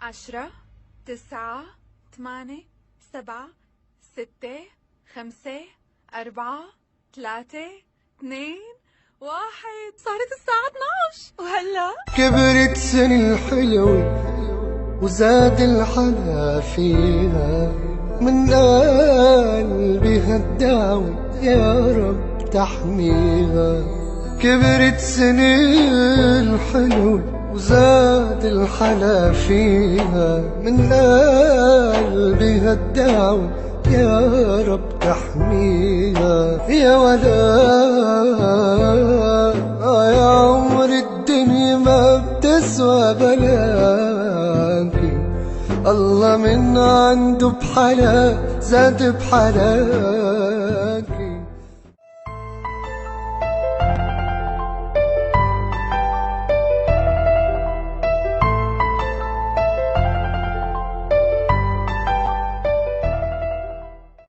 10 9 8 7 6 5 4 3 2 1. صارت الساعة 12 وهلا كبرت سن الحلوة وزاد الحلا فيها، من قلبي هالدعوة يا رب تحميها. كبرت سن الحلوة وزاد الحلا فيها، من قلبي هالدعوة يا رب تحميها. يا ولا يا عمر الدنيا ما بتسوى بلاكي، الله من عنده بحلا زاد بحلاكي.